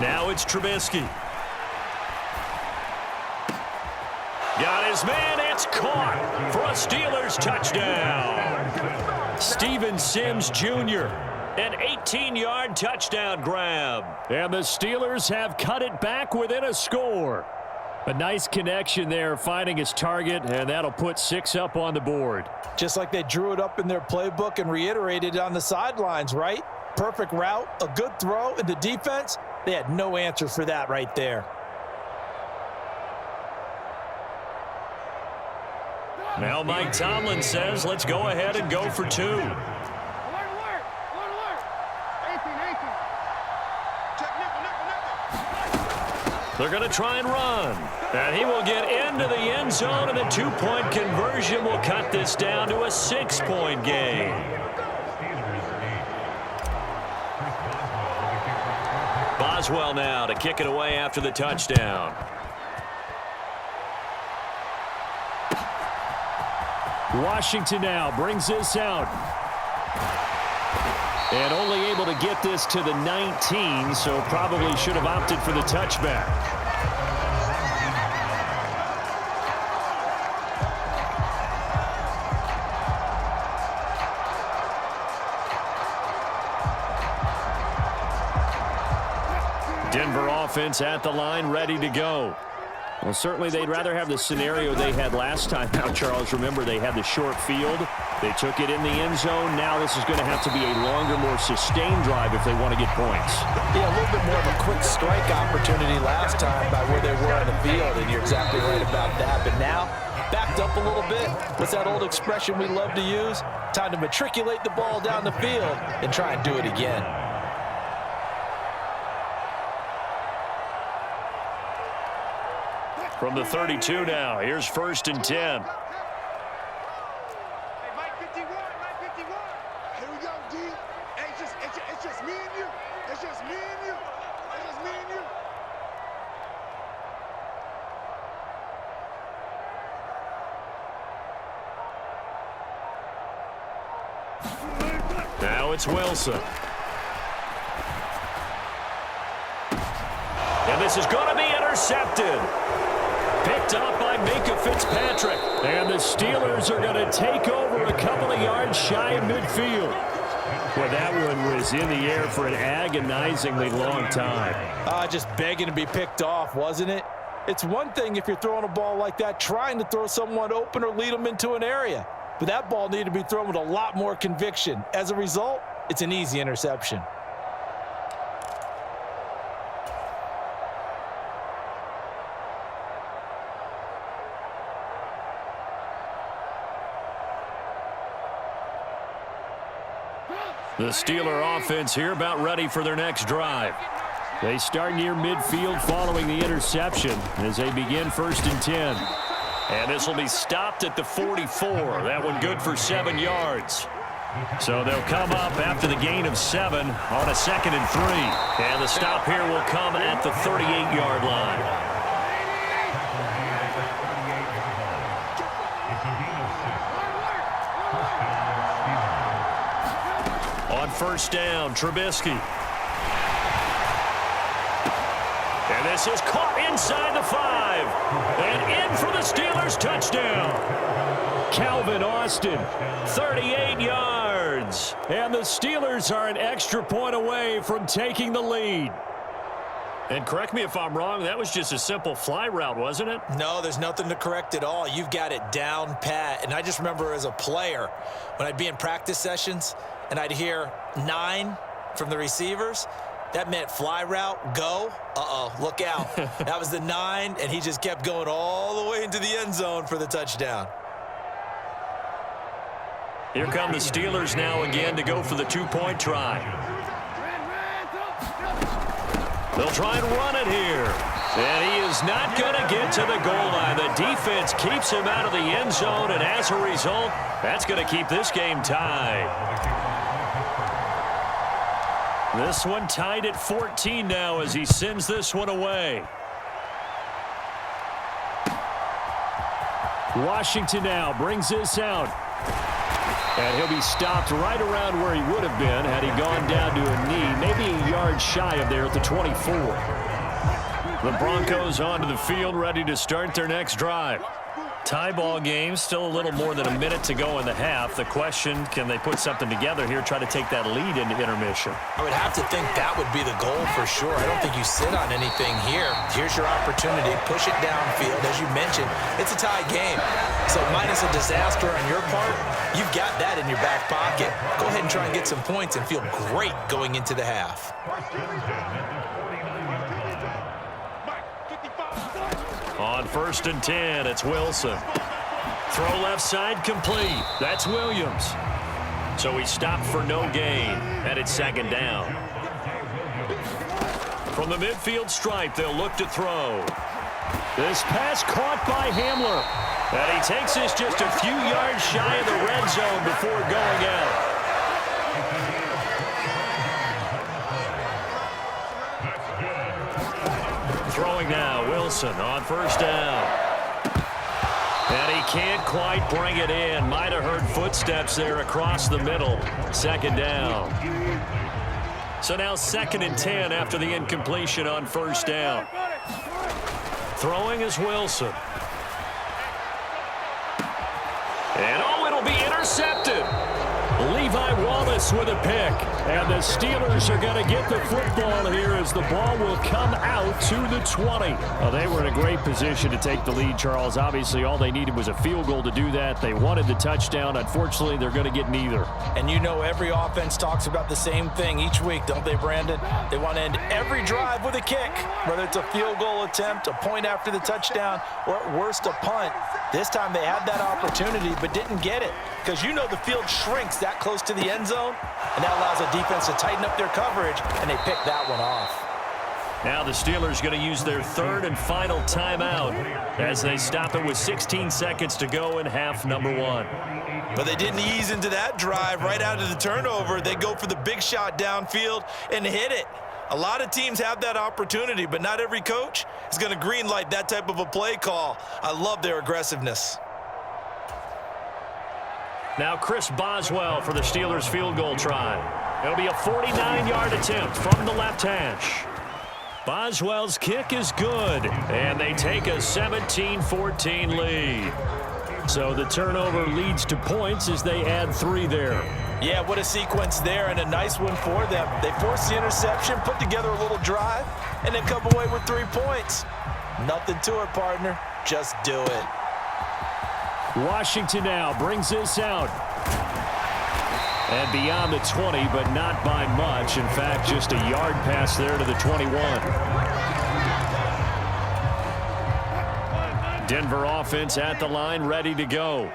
Now it's Trubisky. Got his man. It's caught for a Steelers touchdown. Steven Sims Jr. An 18-yard touchdown grab. And the Steelers have cut it back within a score. A nice connection there, finding his target, and that'll put 6 up on the board. Just like they drew it up in their playbook and reiterated it on the sidelines, right? Perfect route, a good throw, and the defense, they had no answer for that right there. Now Mike Tomlin says, let's go ahead and go for 2. They're going to try and run. And he will get into the end zone, and the 2-point conversion will cut this down to a 6-point game. Boswell now to kick it away after the touchdown. Washington now brings this out. And only able to get this to the 19, so probably should have opted for the touchback. Denver offense at the line, ready to go. Well, certainly they'd rather have the scenario they had last time out, Charles. Remember, they had the short field. They took it in the end zone. Now this is going to have to be a longer, more sustained drive if they want to get points. Yeah, a little bit more of a quick strike opportunity last time by where they were on the field, and you're exactly right about that. But now, backed up a little bit. What's that old expression we love to use? Time to matriculate the ball down the field and try and do it again. From the 32 now, here's 1st and 10. Now it's Wilson. And this is going to be intercepted. Picked up by Minka Fitzpatrick. And the Steelers are going to take over a couple of yards shy of midfield. Well, that one was in the air for an agonizingly long time. Just begging to be picked off, wasn't it? It's one thing if you're throwing a ball like that, trying to throw someone open or lead them into an area. But that ball needed to be thrown with a lot more conviction. As a result, it's an easy interception. The Steeler offense here about ready for their next drive. They start near midfield following the interception as they begin 1st and 10. And this will be stopped at the 44. That one good for 7 yards. So they'll come up after the gain of 7 on a 2nd and 3. And the stop here will come at the 38-yard line. On 1st down, Trubisky. And this is caught inside the 5. And in for the Steelers touchdown. Calvin Austin, 38 yards. And the Steelers are an extra point away from taking the lead. And correct me if I'm wrong, that was just a simple fly route, wasn't it? No, there's nothing to correct at all. You've got it down pat. And I just remember as a player, when I'd be in practice sessions, and I'd hear 9 from the receivers, that meant fly route, go. Look out. That was the 9, and he just kept going all the way into the end zone for the touchdown. Here come the Steelers now again to go for the 2-point try. They'll try and run it here. And he is not going to get to the goal line. The defense keeps him out of the end zone, and as a result, that's going to keep this game tied. This one tied at 14 now as he sends this one away. Washington now brings this out. And he'll be stopped right around where he would have been had he gone down to a knee, maybe a yard shy of there at the 24. The Broncos onto the field, ready to start their next drive. Tie ball game, still a little more than a minute to go in the half. The question, can they put something together here, try to take that lead into intermission? I would have to think that would be the goal for sure. I don't think you sit on anything here. Here's your opportunity. Push it downfield. As you mentioned, it's a tie game. So minus a disaster on your part, you've got that in your back pocket. Go ahead and try and get some points and feel great going into the half. On 1st and 10, it's Wilson. Throw left side complete. That's Williams. So he stopped for no gain, and it's 2nd down. From the midfield stripe, they'll look to throw. This pass caught by Hamler. And he takes this just a few yards shy of the red zone before going out. Throwing now, Wilson on 1st down. And he can't quite bring it in. Might have heard footsteps there across the middle. 2nd down. So now 2nd and 10 after the incompletion on 1st down. Throwing is Wilson. And it'll be intercepted. Levi Wallace with a pick. And the Steelers are going to get the football here as the ball will come out to the 20. Well, they were in a great position to take the lead, Charles. Obviously, all they needed was a field goal to do that. They wanted the touchdown. Unfortunately, they're going to get neither. And you know every offense talks about the same thing each week, don't they, Brandon? They want to end every drive with a kick, whether it's a field goal attempt, a point after the touchdown, or at worst, a punt. This time they had that opportunity but didn't get it because you know the field shrinks that close to the end zone, and that allows the defense to tighten up their coverage, and they pick that one off. Now the Steelers going to use their 3rd and final timeout as they stop it with 16 seconds to go in half number 1. But they didn't ease into that drive right out of the turnover. They go for the big shot downfield and hit it. A lot of teams have that opportunity, but not every coach is going to green light that type of a play call. I love their aggressiveness. Now Chris Boswell for the Steelers field goal try. It'll be a 49-yard attempt from the left hash. Boswell's kick is good, and they take a 17-14 lead. So the turnover leads to points as they add 3 there. Yeah, what a sequence there, and a nice one for them. They force the interception, put together a little drive, and then come away with 3 points. Nothing to it, partner. Just do it. Washington now brings this out. And beyond the 20, but not by much. In fact, just a yard pass there to the 21. Denver offense at the line, ready to go.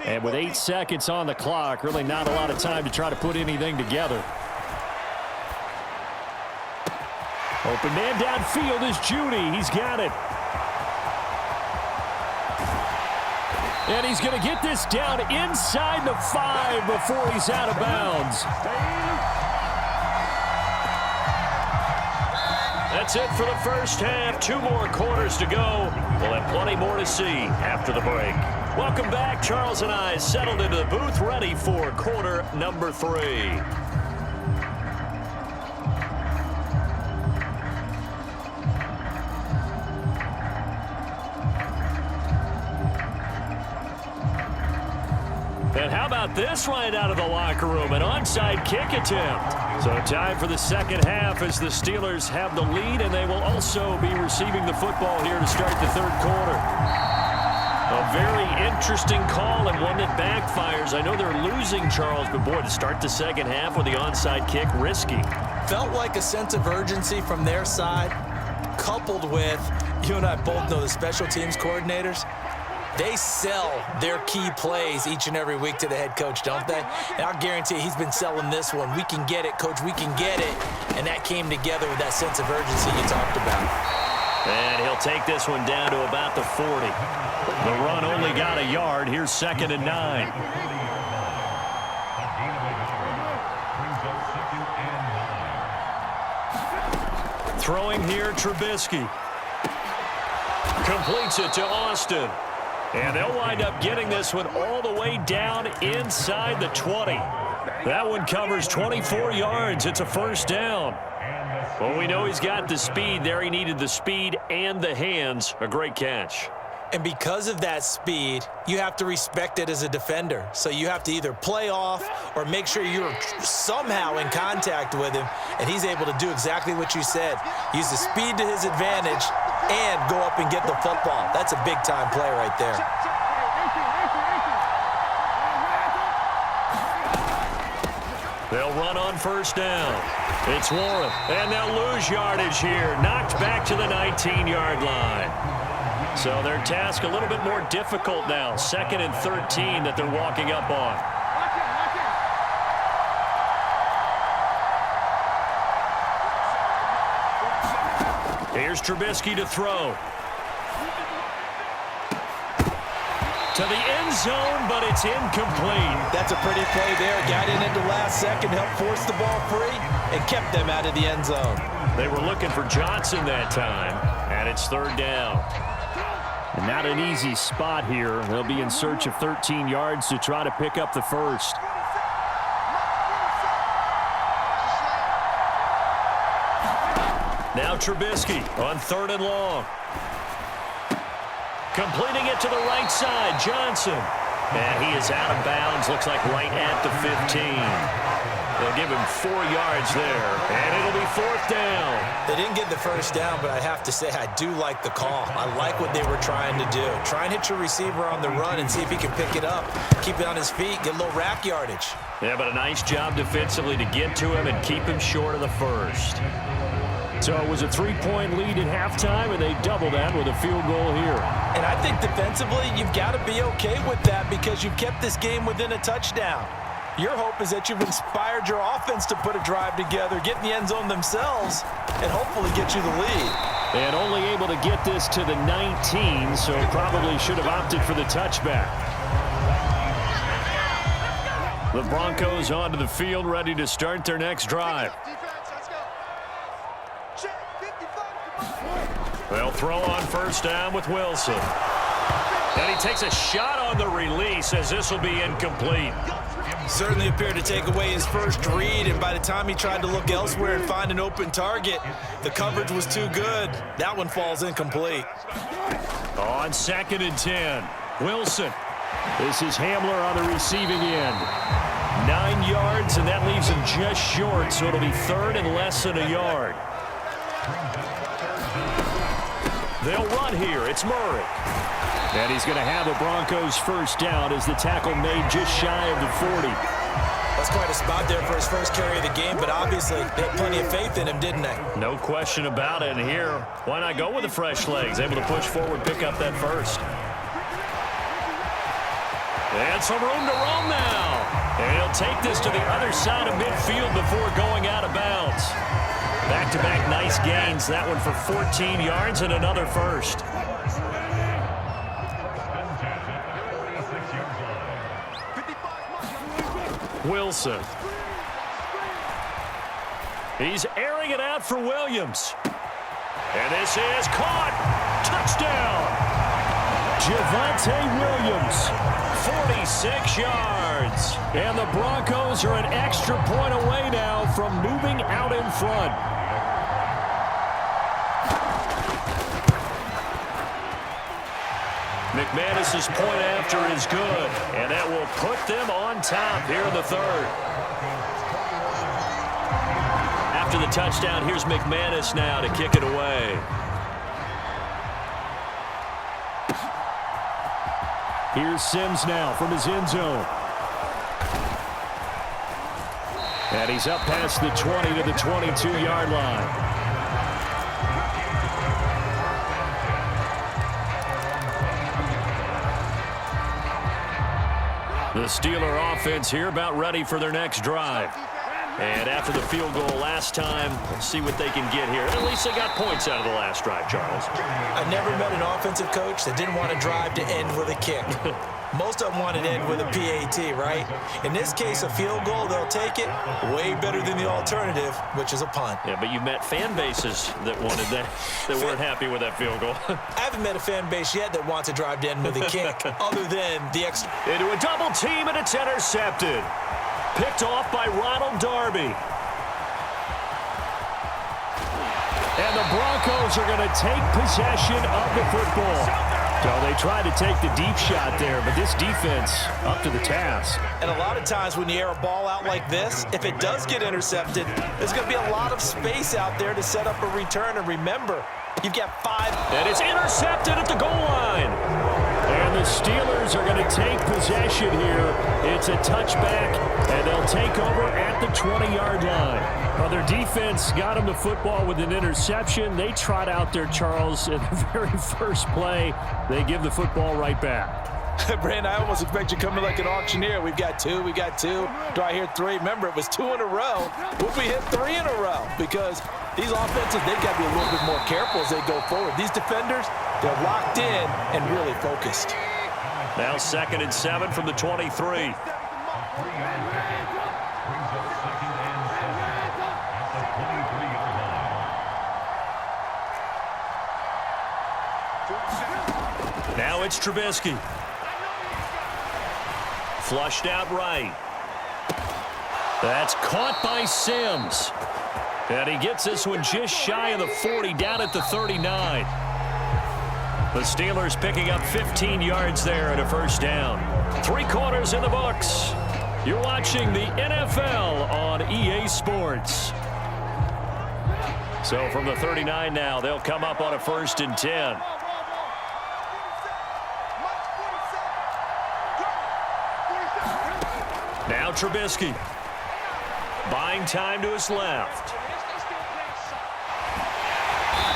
And with 8 seconds on the clock, really not a lot of time to try to put anything together. Open man downfield is Judy. He's got it. And he's going to get this down inside the 5 before he's out of bounds. That's it for the first half. 2 more quarters to go. We'll have plenty more to see after the break. Welcome back. Charles and I settled into the booth, ready for quarter number 3. And how about this right out of the locker room? An onside kick attempt. So time for the second half as the Steelers have the lead, and they will also be receiving the football here to start the 3rd quarter. A very interesting call and one that backfires. I know they're losing, Charles, but boy, to start the second half with the onside kick, risky. Felt like a sense of urgency from their side, coupled with, you and I both know the special teams coordinators. They sell their key plays each and every week to the head coach, don't they? And I'll guarantee he's been selling this one. We can get it, coach. We can get it. And that came together with that sense of urgency you talked about. And he'll take this one down to about the 40. The run only got a yard. Here's 2nd and 9. Throwing here, Trubisky. Completes it to Austin. And they'll wind up getting this one all the way down inside the 20. That one covers 24 yards. It's a first down. Well, we know he's got the speed there. He needed the speed and the hands. A great catch. And because of that speed, you have to respect it as a defender. So you have to either play off or make sure you're somehow in contact with him, and he's able to do exactly what you said. Use the speed to his advantage and go up and get the football. That's a big-time play right there. They'll run on first down. It's Warren, and they'll lose yardage here. Knocked back to the 19-yard line. So their task a little bit more difficult now. 2nd and 13 that they're walking up on. Here's Trubisky to throw. To the end zone, but it's incomplete. That's a pretty play there. Got in at the last second, helped force the ball free, and kept them out of the end zone. They were looking for Johnson that time, and it's 3rd down. And not an easy spot here. They'll be in search of 13 yards to try to pick up the first. Now Trubisky on 3rd and long. Completing it to the right side, Johnson. And he is out of bounds, looks like right at the 15. They'll give him 4 yards there, and it'll be 4th down. They didn't get the first down, but I have to say I do like the call. I like what they were trying to do. Try and hit your receiver on the run and see if he can pick it up. Keep it on his feet, get a little rack yardage. Yeah, but a nice job defensively to get to him and keep him short of the first. So it was a 3-point lead at halftime, and they double that with a field goal here. And I think defensively, you've got to be okay with that because you've kept this game within a touchdown. Your hope is that you've inspired your offense to put a drive together, get in the end zone themselves, and hopefully get you the lead. And only able to get this to the 19, so probably should have opted for the touchback. The Broncos onto the field, ready to start their next drive. They'll throw on first down with Wilson. And he takes a shot on the release as this will be incomplete. Certainly appeared to take away his first read, and by the time he tried to look elsewhere and find an open target, the coverage was too good. That one falls incomplete. On 2nd and 10, Wilson. This is Hamler on the receiving end. 9 yards, and that leaves him just short, so it'll be 3rd and less than a yard. They'll run here. It's Murray. And he's going to have a Broncos first down as the tackle made just shy of the 40. That's quite a spot there for his first carry of the game, but obviously they had plenty of faith in him, didn't they? No question about it. And here, why not go with the fresh legs? Able to push forward, pick up that first. And some room to roam now. And he'll take this to the other side of midfield before going out of bounds. Back-to-back nice gains. That one for 14 yards and another first. Wilson. He's airing it out for Williams. And this is caught. Touchdown. Javonte Williams, 46 yards. And the Broncos are an extra point away now from moving out in front. McManus's point after is good, and that will put them on top here in the 3rd. After the touchdown, here's McManus now to kick it away. Here's Sims now from his end zone. And he's up past the 20 to the 22-yard line. The Steeler offense here about ready for their next drive. And after the field goal last time, let's see what they can get here. At least they got points out of the last drive, Charles. I never met an offensive coach that didn't want to drive to end with a kick. Most of them want to end with a PAT, right? In this case, a field goal, they'll take it. Way better than the alternative, which is a punt. Yeah, but you've met fan bases that wanted that weren't happy with that field goal. I haven't met a fan base yet that wants to drive to end with a kick, other than the extra. Into a double team, and it's intercepted. Picked off by Ronald Darby. And the Broncos are going to take possession of the football. So they tried to take the deep shot there, but this defense up to the task. And a lot of times when you air a ball out like this, if it does get intercepted, there's going to be a lot of space out there to set up a return. And remember, you've got 5. And it's intercepted at the goal line. And the Steelers are going to take possession here. It's a touchback, and they'll take over at the 20-yard line. Well, their defense got them the football with an interception. They trot out there, Charles, in the very first play. They give the football right back. Brandon, I almost expect you coming like an auctioneer. We've got 2, we got 2. Do I hear 3? Remember, it was 2 in a row. Will we hit 3 in a row? Because these offenses, they've got to be a little bit more careful as they go forward. These defenders, they're locked in and really focused. Now 2nd and 7 from the 23. Now it's Trubisky. Flushed out right. That's caught by Sims. And he gets this one just shy of the 40, down at the 39. The Steelers picking up 15 yards there and a first down. 3 quarters in the books. You're watching the NFL on EA Sports. So from the 39 now, they'll come up on a 1st and 10. Now Trubisky. Buying time to his left.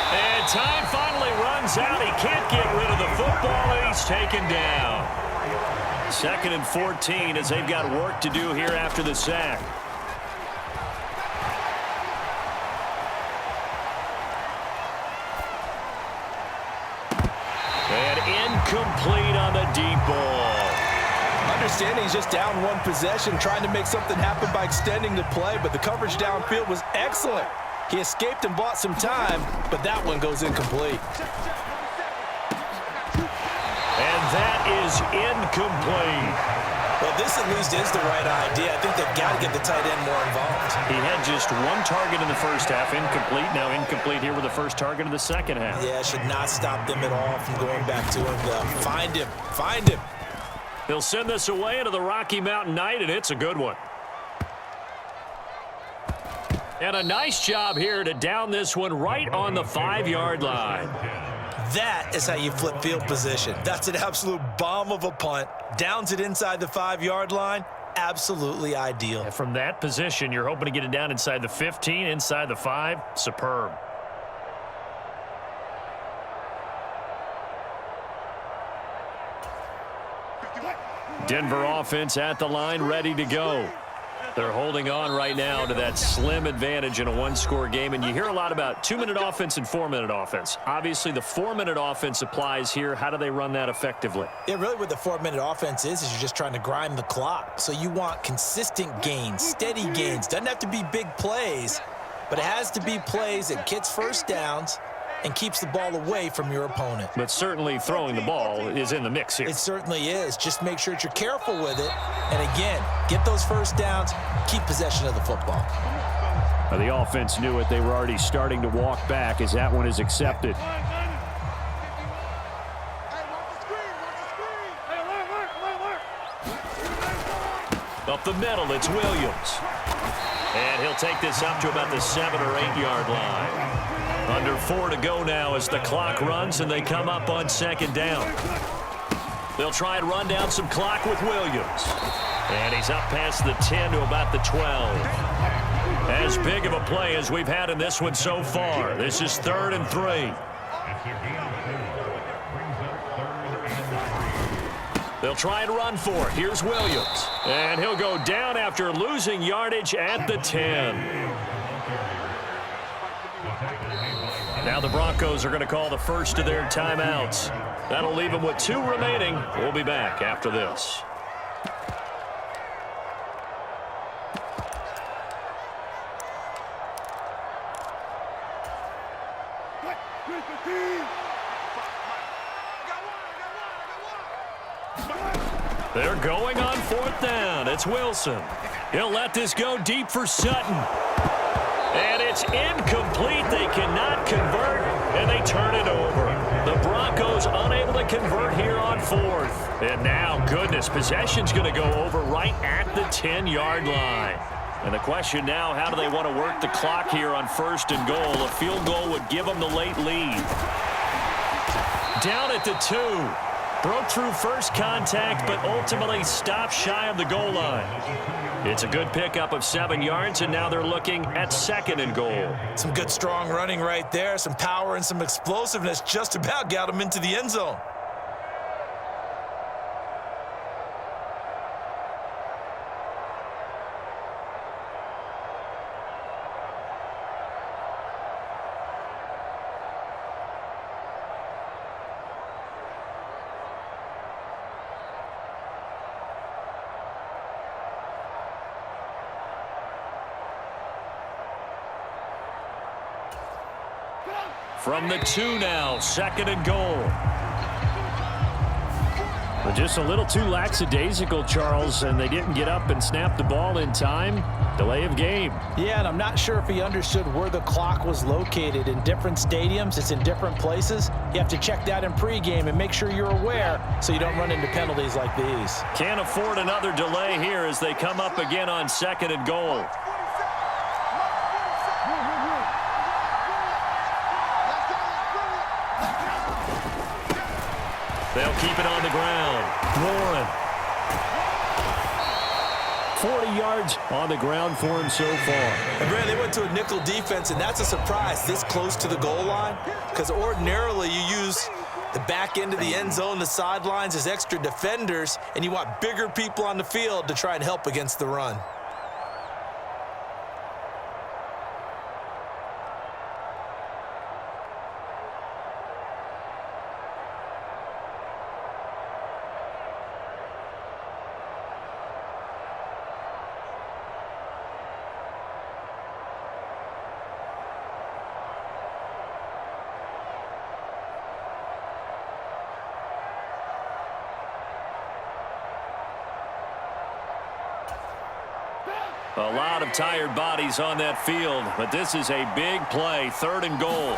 And time finally runs out. He can't get rid of the football, and he's taken down. 2nd and 14 as they've got work to do here after the sack. And incomplete on the deep ball. Understanding he's just down 1 possession, trying to make something happen by extending the play, but the coverage downfield was excellent. He escaped and bought some time, but that one goes incomplete. And that is incomplete. Well, this at least is the right idea. I think they've got to get the tight end more involved. He had just 1 target in the first half, incomplete. Now incomplete here with the first target of the second half. Yeah, should not stop them at all from going back to him, though. Find him. Find him. They'll send this away into the Rocky Mountain night, and it's a good one. And a nice job here to down this one right on the 5-yard line. That is how you flip field position. That's an absolute bomb of a punt. Downs it inside the 5-yard line. Absolutely ideal. And from that position, you're hoping to get it down inside the 15, inside the 5. Superb. Denver offense at the line, ready to go. They're holding on right now to that slim advantage in a 1-score game. And you hear a lot about 2-minute offense and 4-minute offense. Obviously, the 4-minute offense applies here. How do they run that effectively? Yeah, really what the 4-minute offense is you're just trying to grind the clock. So you want consistent gains, steady gains. Doesn't have to be big plays, but it has to be plays that gets first downs and keeps the ball away from your opponent. But certainly throwing the ball is in the mix here. It certainly is. Just make sure that you're careful with it. And again, get those first downs, keep possession of the football. Now, the offense knew it. They were already starting to walk back as that one is accepted. Up the middle, it's Williams. And he'll take this up to about the 7 or 8 yard line. Under 4 to go now as the clock runs and they come up on 2nd down. They'll try and run down some clock with Williams. And he's up past the 10 to about the 12. As big of a play as we've had in this one so far. This is 3rd and 3. They'll try and run for it. Here's Williams. And he'll go down after losing yardage at the 10. Now the Broncos are going to call the first of their timeouts. That'll leave them with 2 remaining. We'll be back after this. They're going on 4th down. It's Wilson. He'll let this go deep for Sutton. And it's incomplete. They cannot convert, and they turn it over. The Broncos unable to convert here on 4th. And now, goodness, possession's going to go over right at the 10-yard line. And the question now, how do they want to work the clock here on 1st and goal? A field goal would give them the late lead. Down at the 2. Broke through first contact, but ultimately stopped shy of the goal line. It's a good pickup of 7 yards, and now they're looking at 2nd and goal. Some good, strong running right there. Some power and some explosiveness just about got them into the end zone. From the 2 now, 2nd and goal. But just a little too lackadaisical, Charles, and they didn't get up and snap the ball in time. Delay of game. Yeah, and I'm not sure if he understood where the clock was located. In different stadiums, it's in different places. You have to check that in pregame and make sure you're aware so you don't run into penalties like these. Can't afford another delay here as they come up again on 2nd and goal. They'll keep it on the ground. Warren. 40 yards on the ground for him so far. And Brad, they went to a nickel defense, and that's a surprise this close to the goal line, because ordinarily you use the back end of the end zone, the sidelines as extra defenders, and you want bigger people on the field to try and help against the run. A lot of tired bodies on that field, but this is a big play, 3rd and goal.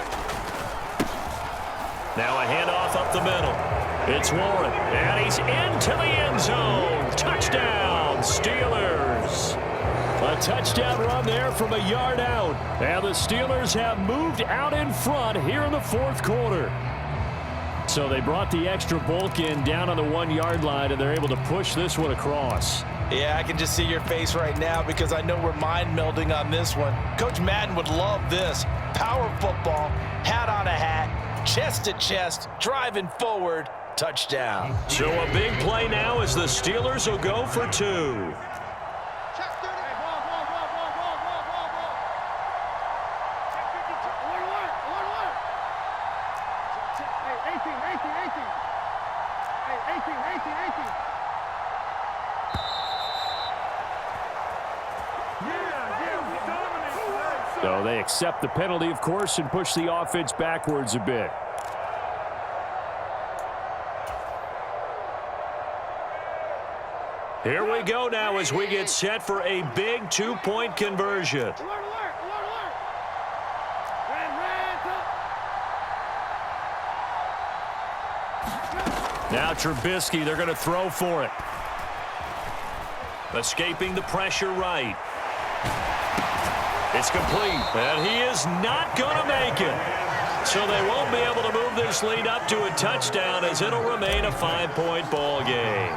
Now a handoff up the middle. It's Warren, and he's into the end zone. Touchdown, Steelers. A touchdown run there from a yard out. And the Steelers have moved out in front here in the 4th quarter. So they brought the extra bulk in down on the 1-yard line, and they're able to push this one across. Yeah, I can just see your face right now because I know we're mind melding on this one. Coach Madden would love this. Power football, hat on a hat, chest to chest, driving forward, touchdown. So a big play now as the Steelers will go for 2. So they accept the penalty, of course, and push the offense backwards a bit. Here we go now as we get set for a big 2-point conversion. Now Trubisky, they're going to throw for it. Escaping the pressure right. It's complete, and he is not going to make it. So they won't be able to move this lead up to a touchdown as it'll remain a 5-point ball game.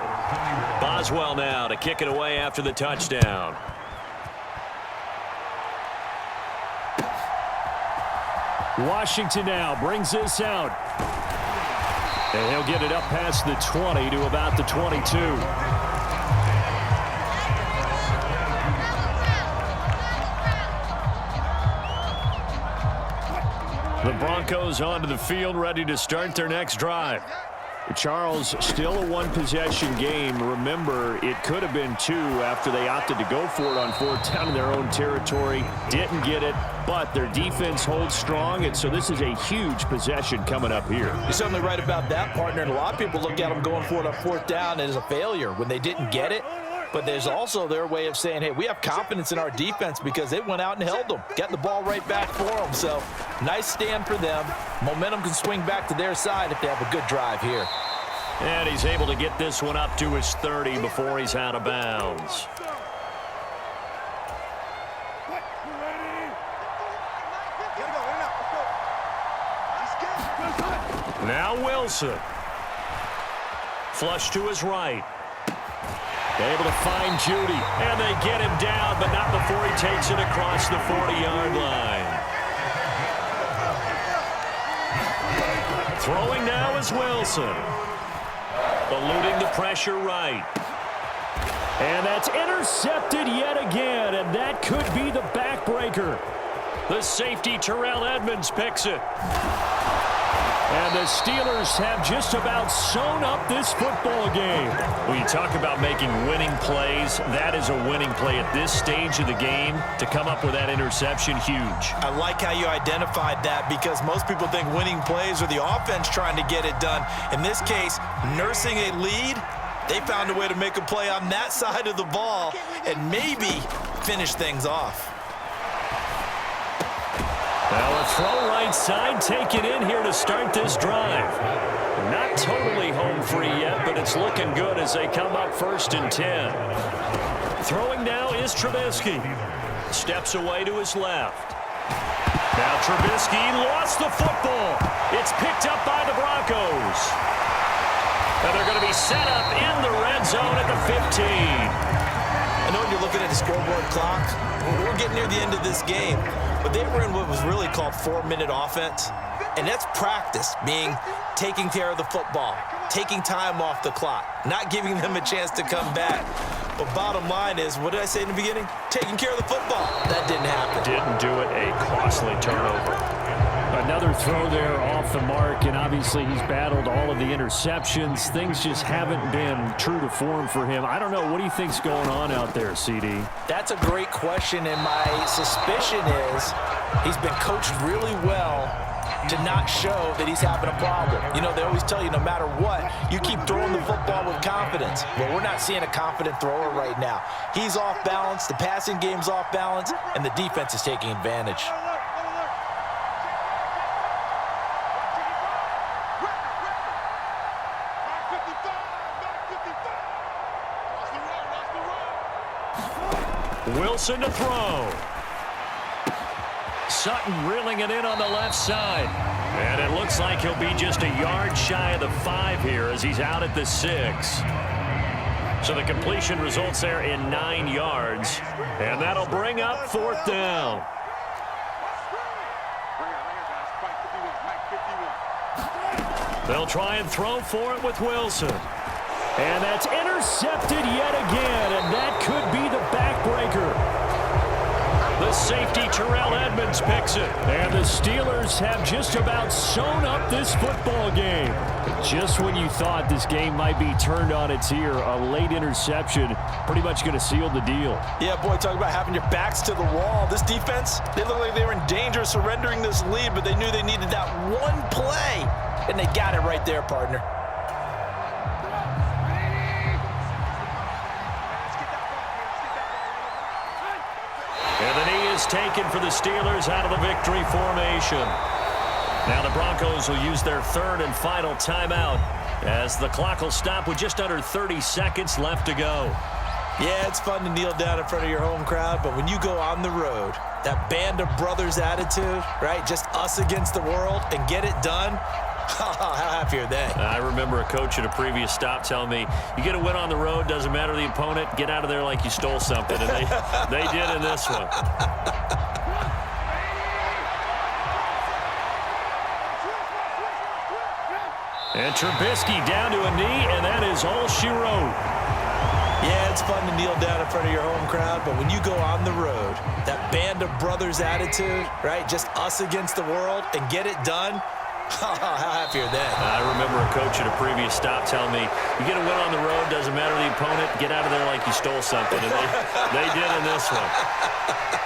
Boswell now to kick it away after the touchdown. Washington now brings this out. And he'll get it up past the 20 to about the 22. The Broncos onto the field, ready to start their next drive. Charles, still a one-possession game. Remember, it could have been two after they opted to go for it on fourth down in their own territory. Didn't get it, but their defense holds strong, and so this is a huge possession coming up here. You're certainly right about that, partner, and a lot of people look at them going for it on fourth down as a failure when they didn't get it. But there's also their way of saying, hey, we have confidence in our defense because they went out and held them, got the ball right back for them. So nice stand for them. Momentum can swing back to their side if they have a good drive here. And he's able to get this one up to his 30 before he's out of bounds. Now Wilson. Flush to his right. Able to find Judy, and they get him down, but not before he takes it across the 40-yard line. Throwing now is Wilson. Eluding the pressure right. And that's intercepted yet again, and that could be the backbreaker. The safety, Terrell Edmonds, picks it. And the Steelers have just about sewn up this football game. When you talk about making winning plays, that is a winning play at this stage of the game. To come up with that interception, huge. I like how you identified that because most people think winning plays are the offense trying to get it done. In this case, nursing a lead, they found a way to make a play on that side of the ball and maybe finish things off. Well, a throw right side taken in here to start this drive. Not totally home free yet, but it's looking good as they come up 1st and 10. Throwing now is Trubisky. Steps away to his left. Now Trubisky lost the football. It's picked up by the Broncos. And they're going to be set up in the red zone at the 15. I know when you're looking at the scoreboard clock, we're getting near the end of this game. But they were in what was really called 4-minute offense. And that's practice, meaning taking care of the football, taking time off the clock, not giving them a chance to come back. But bottom line is, what did I say in the beginning? Taking care of the football. That didn't happen. Didn't do it. A costly turnover. Another throw there off the mark, and obviously he's battled all of the interceptions. Things just haven't been true to form for him. I don't know. What do you think's going on out there, CD? That's a great question, and my suspicion is he's been coached really well to not show that he's having a problem. You know, they always tell you no matter what, you keep throwing the football with confidence. Well, we're not seeing a confident thrower right now. He's off balance, the passing game's off balance, and the defense is taking advantage. Wilson to throw. Sutton reeling it in on the left side. And it looks like he'll be just a yard shy of the 5 here as he's out at the 6. So the completion results there in 9 yards. And that'll bring up 4th down. They'll try and throw for it with Wilson. And that's intercepted yet again, and that could be the backbreaker. The safety, Terrell Edmonds, picks it. And the Steelers have just about sewn up this football game. Just when you thought this game might be turned on its ear, a late interception pretty much going to seal the deal. Yeah, boy, talk about having your backs to the wall. This defense, they look like they were in danger of surrendering this lead, but they knew they needed that one play, and they got it right there, partner. And the knee is taken for the Steelers out of the victory formation. Now the Broncos will use their 3rd and final timeout as the clock will stop with just under 30 seconds left to go. Yeah, it's fun to kneel down in front of your home crowd, but when you go on the road, that band of brothers attitude, right, just us against the world and get it done, how happy are they? I remember a coach at a previous stop telling me, you get a win on the road, doesn't matter the opponent, get out of there like you stole something. And they did in this one. And Trubisky down to a knee, and that is all she wrote. Yeah, it's fun to kneel down in front of your home crowd, but when you go on the road, that band of brothers attitude, right, just us against the world, and get it done, how happy are they? I remember a coach at a previous stop telling me, you get a win on the road, doesn't matter the opponent, get out of there like you stole something. And they did in this one.